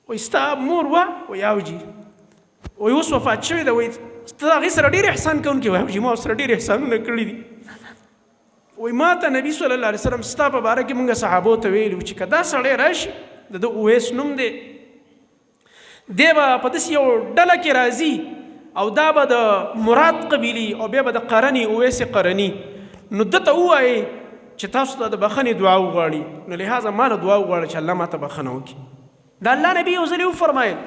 وایي ستا مور وه وایي اوجي وایي اوس وفات شوې ده وایي ته د هغې سره ډېر احسان کوونکی وایي اوجي ما ورسره ډېر احسانونه کړي دي وایي ما ته نبي صلی الله علیه وسلم ستا په باره کې مونږ صحابو ته ویلي وو چې که دا سړی راشي د ده اویس نوم دی دی به په داسې یو ډله کې راځي او دا به د مراد قبیلي او بیا به د قرني اویس قرني نو ده ته ووایي چې تاسو ته د بخښنې دعا وغواړي نو لهذا ما نه دعا وغواړه چې الله ما ته بخښنه وکړي د الله نبي یو ځل وفرمایل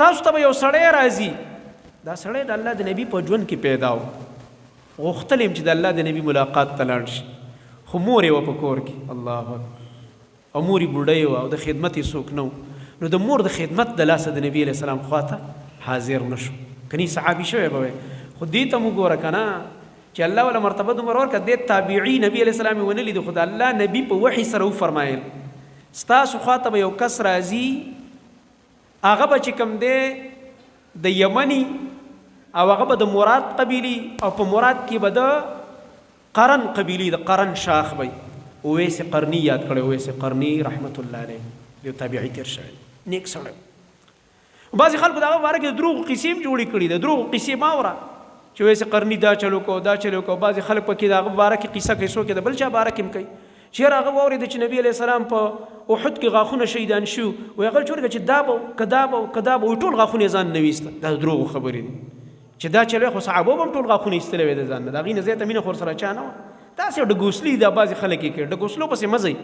تاسو ته به یو سړی راځي دا سړی د الله د نبي په ژوند کې پیدا و غوښتل یم چې د الله د نبي ملاقات ته لاړ شي خو مور یې وه په کور کې الله اکبر او مور یې بوډۍ وه او د خدمت یې څوک نه و نو د مور د خدمت د لاسه د نبي علیه السلام خواته حاضر نه شو کني صحابي شوی به وی خو دې ته مو ګوره که نه چې الله ولا مرتبه دومره ورکړه دې تابعي نبي علیه السلام یې ونه لیدو خو د الله نبي په وحي سره وفرمایل ستاسو خواته به یو کس راځي هغه به چې کوم دی د یمني او هغه به د مراد قبیلي او په مراد کې به د قرن قبیلي د قرن شاخ به اویس قرني یاد کړی اویس قرني رحمت الله علیه یو تابعي تېر شوی نیک سړی بعضې خلکو د هغه باره کې د دروغو قیسې هم جوړې کړي د دروغو قیسې ما اوره چې اویس قرني دا چلو کو دا چلو کو بعضې خلک پکې د هغه باره کې قیسه کوي څوک یې د بل چا باره کې هم کوي چې یاره هغه واورېده چې نبي علیه السلام په احد کې غاښونه شهیدان شو وایي هغه چورګه چې دا به که دا به که دا به وایي ټول غاښونه یې ځان نه ویسته دا د دروغو خبرې دي چې دا چلوی خو صحابو به هم ټول غاښونه ایستلی وی د ځان نه د هغې نه زیاته مینه خو ورسره چا نه وه داسې ډګوسلي دا بعضې خلک یې کوي ډګوسلو پسې مه ځئ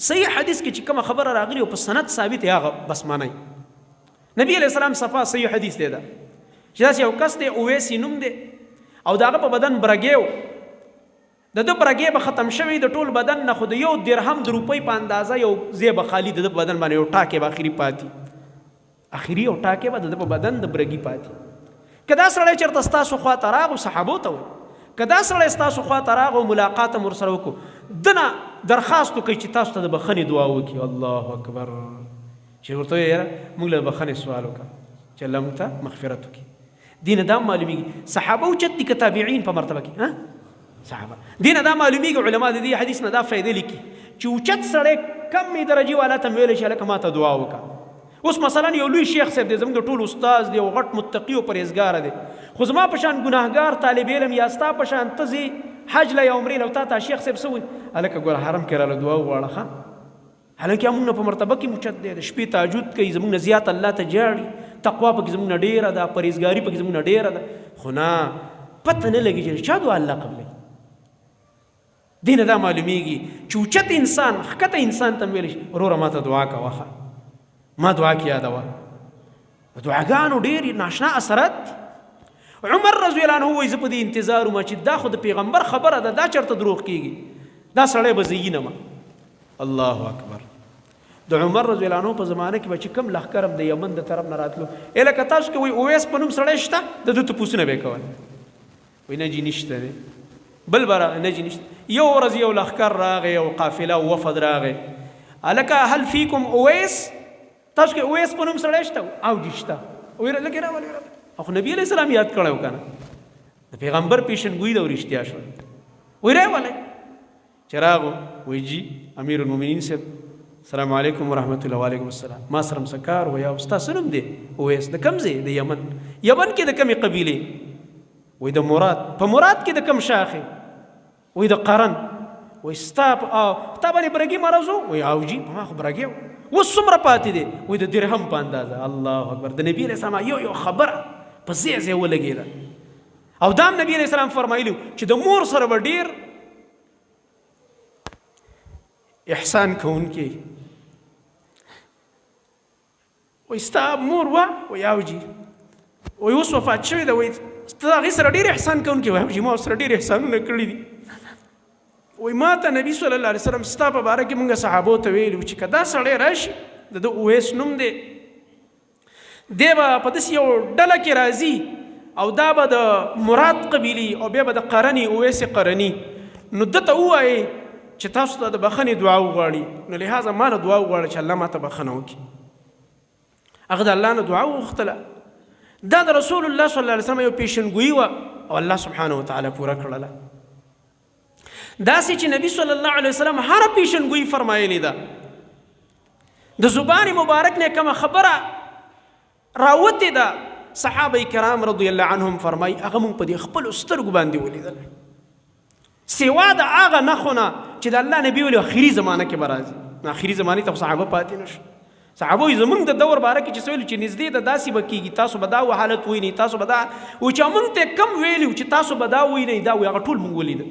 صحیح حدیث کې چې کومه خبره راغلي او په سند ثابت یې هغه بس منئ نبي علیه السلام صفا صحیح حدیث دی دا چې داسې یو کس دی اویس نوم دی او د هغه په بدن برګې و د ده برګې به ختم شوي د ټول بدن نه خو د یو درهم د روپۍ په اندازه یو ځای به خالي د ده په بدن باندې یو ټاکې به اخري پاتې اخري یو ټاکې به د ده په بدن د برګي پاتې که دا سړی چېرته ستاسو خواته راغو صحابو ته وایي که دا سړی ستاسو خواته راغو ملاقات هم ورسره وکړو ده نه درخواست وکړئ چې تاسو ته د بخښنې دعا وکړي الله اکبر چې ورته وایي یاره موږ له بخښنې سوال وکړه چې الله موږ ته مغفرت وکړي دې نه دا معلومیږي صحابه اوچت دي که تابعین په مرتبه کې صحابه دې نه دا معلومیږي علما د دې حدیث نه دا فایده لیکي چې اوچت سړی کمې درجې والا ته ویلی شي هلکه ما ته دعا وکړه اوس مثلا یو لوی شیخ صاحب دی زموږ د ټول استاذ دی او غټ متقي او پرهیزګاره دی خو زما په شان ګناهګار طالب علم یا ستا په شان ته ځې حج له یا عمرې له تا ته شیخ صاحب څه وایي هلکه ګوره حرم کې راله دعا وغواړه ښه حالانکه موږ نه په مرتبه کې اوچت دی د شپې تهجد کوي زموږ نه زیات الله ته جاړي تقوا پکې زموږ نه ډېره ده پرهیزګاري پکې زموږ نه ډېره ده خو نه پته نه لګي چې چا دعا الله قبلوي دې نه دا معلومیږي چې اوچت انسان ښکته انسان ته ویلی شي وروره ما ته دعا کوه ما دعا کې یادوه د دعاګانو ډېر ناشنا اثرات عمر رضی الله عنه وایي زه په دې انتظار وم چې دا خو د پیغمبر خبره ده دا چېرته دروغ کېږي دا سړی به زه ینمه الله اکبر د عمر رضی الله عنه په زمانه کې به چې کوم لښکر هم د یمن د طرف نه راتلو لکه تاسو کې وایي اویس په نوم سړی شته د ده تپوسونه به یې کول وایي نه جي نشته دی بل به نه جي نشته یو ورځ یو لښکر راغی یو قافله او وفد راغی هلکه هل فیکم اویس تاسو کې اویس په نوم سړی شته او جي شته وایي لکه راولې خو نبي علیه السلام یاد کړی و که نه د پیغمبر پیشنګویي ده او رښتیا شول وایي راولئ چې راغو وایي جي امیر المؤمنین صاحب السلام علیکم ورحمت الله وعلیکم السلام ما سره څه کار و یا ستا څه نوم دی اویس د کوم ځای د یمن یمن کې د کومې قبیلې وایي د مراد په مراد کې د کوم شاخې وایي د قرن وایي ستا باندې برګي مرض و وایي او جي په ما خو برګې و اوس څومره پاتې دی وایي د درهم په اندازه الله اکبر د نبي علیه السلام یو خبره په ځای ځای ولګېده او دا هم نبي علیه السلام فرمایلي چې د مور سره به ډېر احسان کوونکی وایي ستا مور وه وایي او جي وایي اوس وفات شوې ده وایي ته د هغې سره ډېر احسان کوونکی وایي او جي ما ورسره ډېر احسانونه کړي دي وایي ما ته نبي صلی الله علیه وسلم ستا په باره کې مونږ صحابو ته ویلي وو چې که دا سړی راشي د ده اویس نوم دی دی به په داسې یو ډله کې راځي او دا به د مراد قبیلي او بیا به د قرني اویس قرني نو ده ته ووایي چې تاسو ته د بخښنې دعا وغواړي نو لهذا ما نه دعا وغواړه چې الله ما ته بخښنه وکړي هغه د الله نه دعا وغوښتله دا د رسول الله صلی الله علیه وسلم یو پیشنګویي وه او الله سبحانه وتعالی پوره کړله داسې چې نبي صلی الله علیه وسلم هره پیشنګویي فرمایلې ده د زبان مبارک نه کومه خبره راوتې ده، صحابه کرام رضی الله عنهم فرمای هغه مونږ په دې خپلو سترګو باندې ولیدل، سوا د هغه نښونه چې د الله نبي ویلي آخري زمانه کې به راځي. آخري زمانې ته صحابه پاتې نه شو. صحابه وایي زمونږ د دور باره کې چې څه ویلي چې نږدې ده داسې به کېږي، تاسو به دا حالت وینئ، تاسو به دا و چې موږ ته کم ویلي چې تاسو به دا وینئ، دا وایي هغه ټول مونږ ولیده.